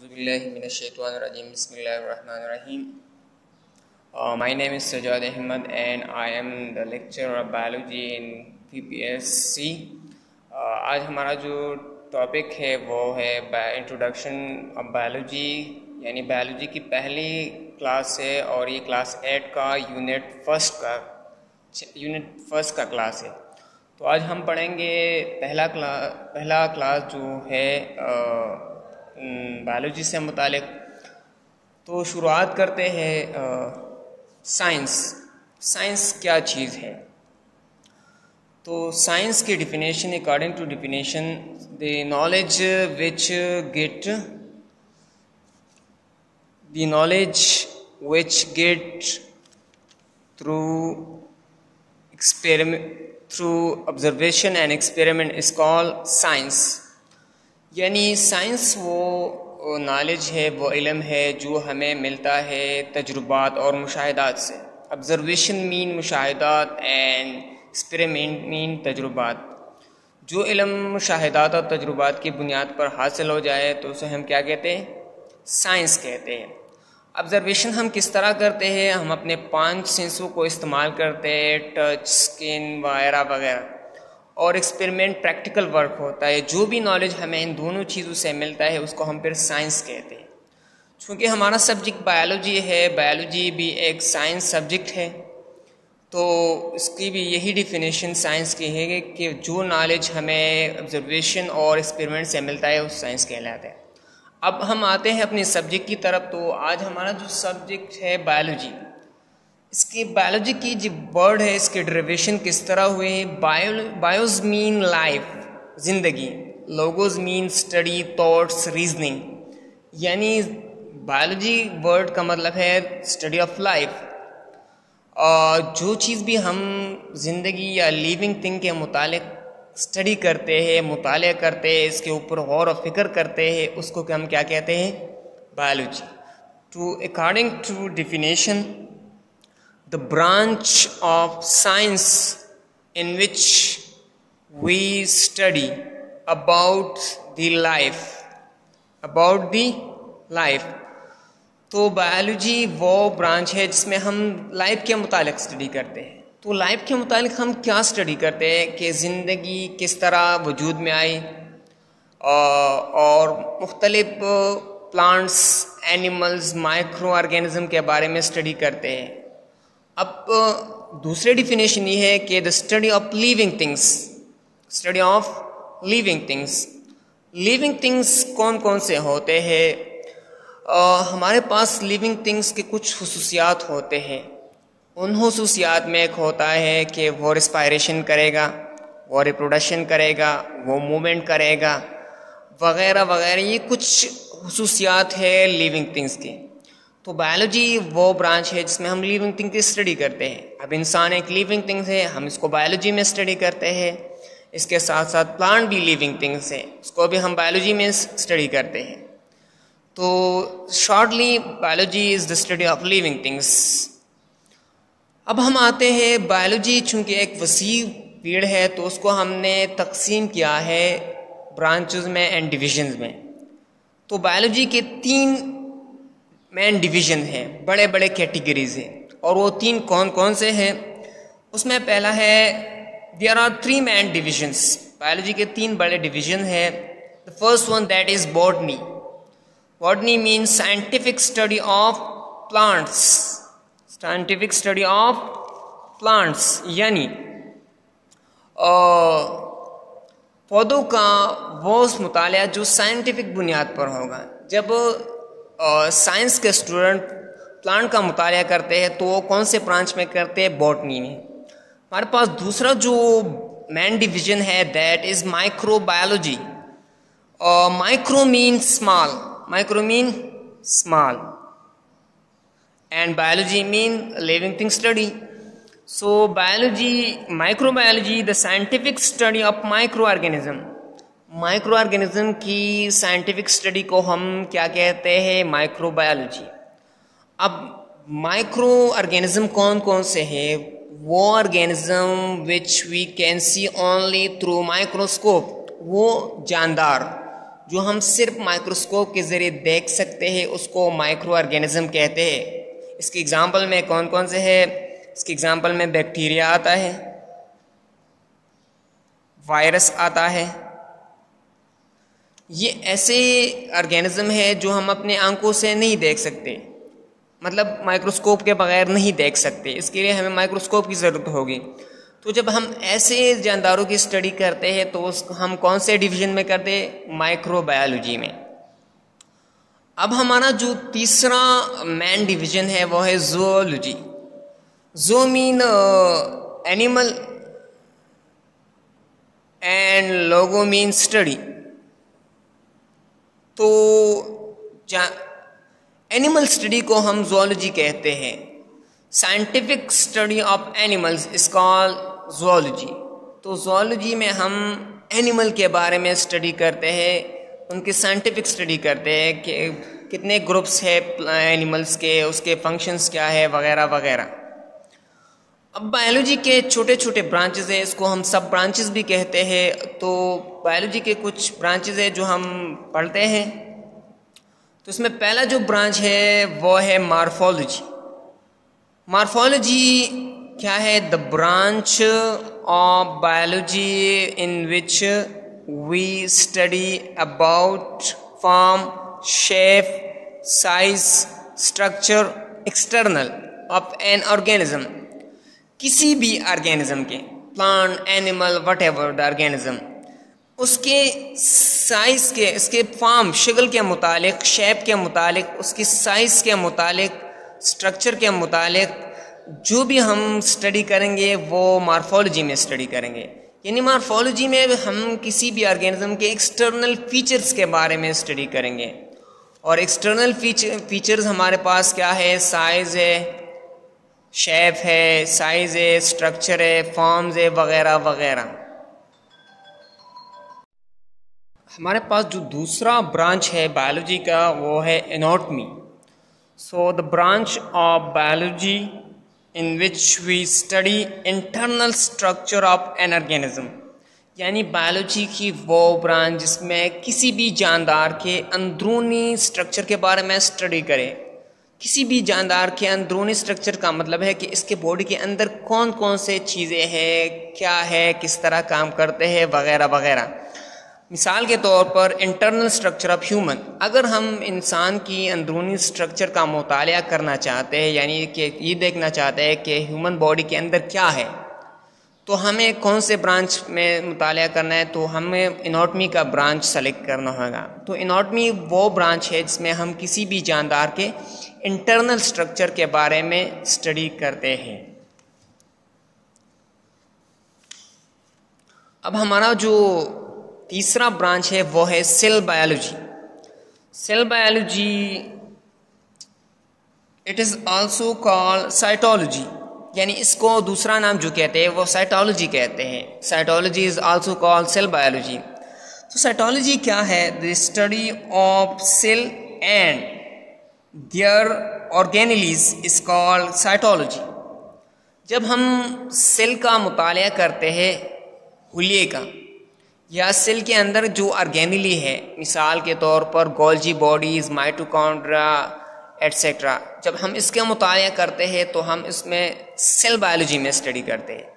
Auzubillahi minash-shaytanir-rajim. Bismillahir-rahmanir-rahim. My name is Sajjad Ahmed and I am the lecturer of biology in PPSC. आज हमारा जो topic है वो है इंट्रोडक्शन ऑफ बायोलॉजी, यानी बायोलॉजी की पहली क्लास है और ये क्लास 8 का यूनिट फर्स्ट का क्लास है। तो आज हम पढ़ेंगे पहला क्लास जो है बायोलॉजी से मुतालिक। तो शुरुआत करते हैं साइंस क्या चीज़ है। तो साइंस की definition, according to definition, the knowledge which get through observation and experiment is called science। यानी साइंस वो नॉलेज है, वो इल्म है जो हमें मिलता है तजुर्बात और मुशाहिदात से। ऑब्जर्वेशन मीन मुशाहिदात एंड एक्सपेरिमेंट मीन तजुर्बात। जो इल्म मुशाहिदात और तजुर्बात की बुनियाद पर हासिल हो जाए तो उसे हम क्या कहते हैं? साइंस कहते हैं। ऑब्जर्वेशन हम किस तरह करते हैं? हम अपने 5 सेंसों को इस्तेमाल करते हैं, टच, स्किन वगैरह वगैरह। और एक्सपेरिमेंट प्रैक्टिकल वर्क होता है। जो भी नॉलेज हमें इन दोनों चीज़ों से मिलता है उसको हम फिर साइंस कहते हैं। चूँकि हमारा सब्जेक्ट बायोलॉजी है, बायोलॉजी भी एक साइंस सब्जेक्ट है, तो इसकी भी यही डिफिनेशन साइंस की है कि जो नॉलेज हमें ऑब्जर्वेशन और एक्सपेरिमेंट से मिलता है उस साइंस कहलाता है। अब हम आते हैं अपने सब्जेक्ट की तरफ। तो आज हमारा जो सब्जेक्ट है बायोलॉजी, इसकी बायोलॉजी की जो वर्ड है इसके डेरिवेशन किस तरह हुए हैं? बायोज मीन लाइफ, जिंदगी। Logos mean study, thoughts, reasoning. यानी बायोलॉजी वर्ड का मतलब है स्टडी ऑफ लाइफ। जो चीज़ भी हम जिंदगी या लिविंग थिंग के मुतालिक स्टडी करते हैं, मुतालिया करते हैं, इसके ऊपर गौर और फिक्र करते हैं, उसको हम क्या कहते हैं? Biology. To according to definition, the branch of science in which we study about the life। तो बायोलॉजी वो ब्रांच है जिसमें हम लाइफ के मुतालिक स्टडी करते हैं। तो लाइफ के मुतालिक हम क्या स्टडी करते हैं कि ज़िंदगी किस तरह वजूद में आई, और मुख्तलिफ प्लांट्स, एनिमल्स, माइक्रो ऑर्गेनिज्म के बारे में स्टडी करते हैं। अब दूसरी डिफिनेशन ये है कि the study of living things. Living things कौन कौन से होते हैं? हमारे पास लिविंग थिंग्स के कुछ खुसूसियात होते हैं। उन खुसूसियात में एक होता है कि वो रिस्पायरेशन करेगा, वो रिप्रोडक्शन करेगा, वो मूवमेंट करेगा, वगैरह वगैरह। ये कुछ खुसूसियात है लिविंग थिंग्स की। तो बायोलॉजी वो ब्रांच है जिसमें हम लिविंग थिंग की स्टडी करते हैं। अब इंसान एक लिविंग थिंग्स है, हम इसको बायोलॉजी में स्टडी करते हैं। इसके साथ साथ प्लांट भी लिविंग थिंग्स है, उसको भी हम बायोलॉजी में स्टडी करते हैं। तो shortly biology is the study of living things. अब हम आते हैं, बायोलॉजी चूँकि एक वसी फील्ड है तो उसको हमने तकसीम किया है ब्रांचेस में एंड डिविजन्स में। तो बायोलॉजी के 3 मेन डिवीज़न है, बड़े बड़े कैटेगरीज हैं। और वो 3 कौन कौन से हैं? उसमें पहला है, there are 3 main divisions. Biology के 3 बड़े डिवीज़न हैं। The first one that is botany. Botany means scientific study of plants. Scientific study of plants यानी पौधों का वो मुतालिया जो साइंटिफिक बुनियाद पर होगा। जब साइंस के स्टूडेंट प्लांट का मुतालिया करते हैं तो वो कौन से ब्रांच में करते हैं? बॉटनी में। हमारे पास दूसरा जो मेन डिवीजन है that is microbiology. Micro mean small and biology mean living thing study. So microbiology the scientific study of micro organism की साइंटिफिक स्टडी को हम क्या कहते हैं? माइक्रोबायोलॉजी। अब माइक्रो ऑर्गेनिज्म कौन कौन से हैं? वो organism which we can see only through microscope. वो जानदार जो हम सिर्फ माइक्रोस्कोप के ज़रिए देख सकते हैं उसको माइक्रो ऑर्गेनिज्म कहते हैं। इसके एग्जांपल में कौन कौन से है? इसके एग्जांपल में बैक्टीरिया आता है, वायरस आता है। ये ऐसे ऑर्गेनिज्म है जो हम अपने आंखों से नहीं देख सकते, मतलब माइक्रोस्कोप के बगैर नहीं देख सकते, इसके लिए हमें माइक्रोस्कोप की ज़रूरत होगी। तो जब हम ऐसे जानदारों की स्टडी करते हैं तो हम कौन से डिवीज़न में करते हैं? माइक्रोबायोलॉजी में। अब हमारा जो तीसरा मेन डिवीज़न है वो है zoology. Zoo mean animal and logo mean study. तो एनिमल स्टडी को हम ज़ूलॉजी कहते हैं। Scientific study of animals is called zoology. तो ज़ूलॉजी में हम एनिमल के बारे में स्टडी करते हैं, उनकी साइंटिफिक स्टडी करते हैं कि कितने ग्रुप्स है एनिमल्स के, उसके फंक्शंस क्या है वगैरह वगैरह। अब बायोलॉजी के छोटे छोटे ब्रांचेस है, इसको हम सब ब्रांचेस भी कहते हैं। तो बायोलॉजी के कुछ ब्रांचेस है जो हम पढ़ते हैं। तो इसमें पहला जो ब्रांच है वो है मॉर्फोलॉजी। मॉर्फोलॉजी क्या है? The branch of biology in which we study about form, shape, size, structure external of an organism. किसी भी ऑर्गेनिज्म के, plant, animal, whatever the organism, उसके साइज के, इसके फॉर्म, शक्ल के मुतालिक, शेप के मुतालिक, उसकी साइज के मुतालिक, स्ट्रक्चर के मुतालिक जो भी हम स्टडी करेंगे वो मॉर्फोलॉजी में स्टडी करेंगे। यानी मॉर्फोलॉजी में हम किसी भी ऑर्गेनिज्म के एक्सटर्नल फीचर्स के बारे में स्टडी करेंगे। और एक्सटर्नल फीचर्स हमारे पास क्या है? साइज है, शेप है, साइज है, स्ट्रक्चर है, फॉर्म्स है वगैरह वगैरह। हमारे पास जो दूसरा ब्रांच है बायोलॉजी का वो है anatomy. So the branch of biology in which we study internal structure of an organism. यानी बायोलॉजी की वो ब्रांच जिसमें किसी भी जानदार के अंदरूनी स्ट्रक्चर के बारे में स्टडी करें। किसी भी जानदार के अंदरूनी स्ट्रक्चर का मतलब है कि इसके बॉडी के अंदर कौन कौन से चीज़ें हैं, क्या है, किस तरह काम करते हैं वगैरह वगैरह। मिसाल के तौर पर इंटरनल स्ट्रक्चर ऑफ ह्यूमन, अगर हम इंसान की अंदरूनी स्ट्रक्चर का मुतालिया करना चाहते हैं, यानी कि ये देखना चाहते हैं कि ह्यूमन बॉडी के अंदर क्या है, तो हमें कौन से ब्रांच में मुतालिया करना है? तो हमें एनाटॉमी का ब्रांच सेलेक्ट करना होगा। तो एनाटॉमी वो ब्रांच है जिसमें हम किसी भी जानदार के इंटरनल स्ट्रक्चर के बारे में स्टडी करते हैं। अब हमारा जो तीसरा ब्रांच है वो है cell biology. Cell biology it is also called cytology, यानी इसको दूसरा नाम जो कहते हैं वो साइटोलॉजी कहते हैं। Cytology is also called cell biology. तो साइटोलॉजी क्या है? The study of cell and their organelles is called cytology. जब हम सेल का मुतालिया करते हैं, हुलिये का, या सेल के अंदर जो ऑर्गेनेली है, मिसाल के तौर पर गोल्जी बॉडीज, माइटोकॉन्ड्रिया एटसेट्रा, जब हम इसके मुतालिया करते हैं तो हम इसमें सेल बायोलॉजी में स्टडी करते हैं।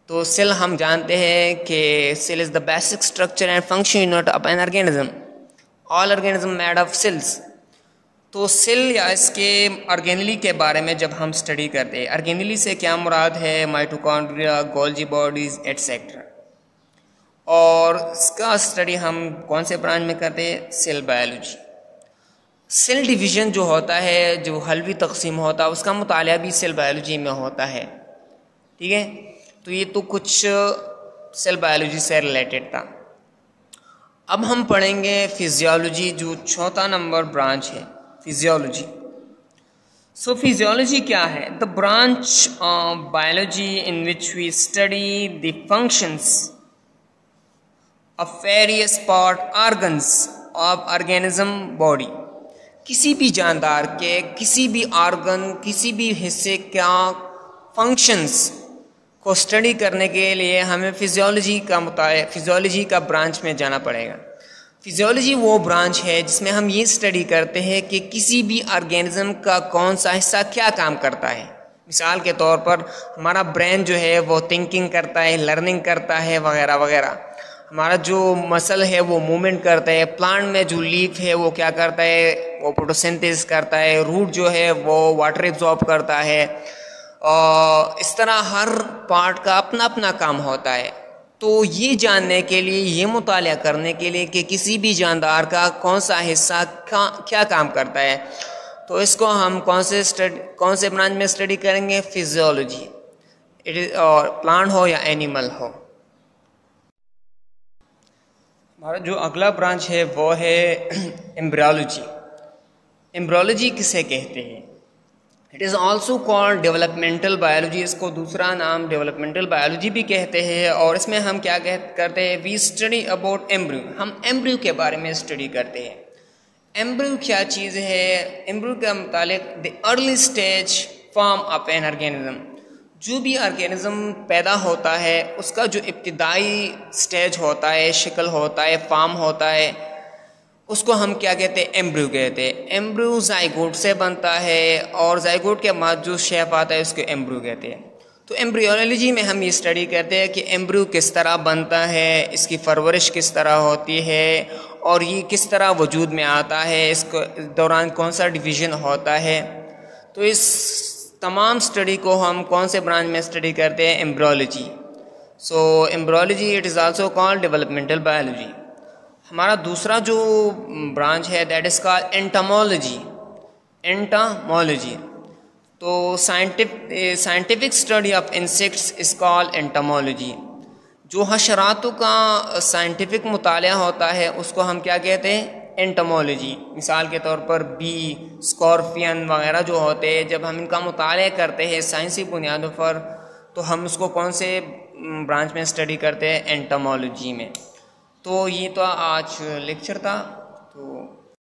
तो सेल हम जानते हैं कि cell is the basic structure and function unit of an organism. All organism made of cells. तो सेल या इसके ऑर्गेनेली के बारे में जब हम स्टडी करते हैं, ऑर्गेनेली से क्या मुराद है? Mitochondria, Golgi bodies etcetera. और इसका स्टडी हम कौन से ब्रांच में करते हैं? Cell biology. सेल डिवीज़न जो होता है, जो हल्वी तकसीम होता है, उसका मुतालिया भी सेल बायोलॉजी में होता है। ठीक है, तो ये तो कुछ सेल बायोलॉजी से रिलेटेड था। अब हम पढ़ेंगे फिजियोलॉजी, जो चौथा नंबर ब्रांच है, फिजियोलॉजी। सो फिजियोलॉजी क्या है? The branch of biology in which we study the functions of various part organs of organism body. किसी भी जानदार के किसी भी ऑर्गन, किसी भी हिस्से का फंक्शंस को स्टडी करने के लिए हमें फिजियोलॉजी का ब्रांच में जाना पड़ेगा। फिजियोलॉजी वो ब्रांच है जिसमें हम ये स्टडी करते हैं कि किसी भी ऑर्गेनिज्म का कौन सा हिस्सा क्या काम करता है। मिसाल के तौर पर हमारा ब्रेन जो है वो थिंकिंग करता है, लर्निंग करता है वगैरह वगैरह। हमारा जो मसल है वो मूवमेंट करता है। प्लांट में जो लीफ है वो क्या करता है, वो फोटोसिंथेसिस करता है। रूट जो है वो वाटर एब्जॉर्ब करता है। और इस तरह हर पार्ट का अपना अपना काम होता है। तो ये जानने के लिए, ये मुताला करने के लिए कि किसी भी जानदार का कौन सा हिस्सा क्या काम करता है, तो इसको हम कौन से ब्रांच में स्टडी करेंगे, फिजियोलॉजी। इट इज और प्लांट हो या एनिमल हो। हमारा जो अगला ब्रांच है वो है एम्ब्रियोलॉजी। एम्ब्रियोलॉजी किसे कहते हैं? It is also called developmental biology. इसको दूसरा नाम डेवलपमेंटल बायोलॉजी भी कहते हैं। और इसमें हम क्या करते हैं, वी स्टडी अबाउट एम्ब्रियो। हम एम्ब्रियो के बारे में स्टडी करते हैं। एम्ब्रियो क्या चीज़ है? एम्ब्रियो के मुतालिक the early stage form of an organism. जो भी ऑर्गेनिज्म पैदा होता है उसका जो इब्तिदाई स्टेज होता है, शक्ल होता है, फॉर्म होता है, उसको हम क्या कहते हैं, एम्ब्रियो कहते हैं। एम्ब्रियो जाइगोट से बनता है और जाइगोट के बाद जो शेप आता है उसको एम्ब्रियो कहते हैं। तो एम्ब्रियोलॉजी में हम ये स्टडी करते हैं कि एम्ब्रियो किस तरह बनता है, इसकी परवरिश किस तरह होती है और ये किस तरह वजूद में आता है, इसको दौरान कौन सा डिवीज़न होता है। तो इस तमाम स्टडी को हम कौन से ब्रांच में स्टडी करते हैं, embryology. So embryology it is also called developmental biology. हमारा दूसरा जो ब्रांच है that is called entomology. Entomology तो scientific study of insects is called entomology. जो हशरातों का साइंटिफिक मुताला होता है उसको हम क्या कहते हैं, एंटोमोलॉजी। मिसाल के तौर पर बी, स्कॉर्पियन वगैरह जो होते हैं, जब हम इनका मुताला करते हैं साइंसी बुनियादों पर, तो हम उसको कौन से ब्रांच में स्टडी करते हैं, एंटोमोलॉजी में। तो ये तो आज लेक्चर था। तो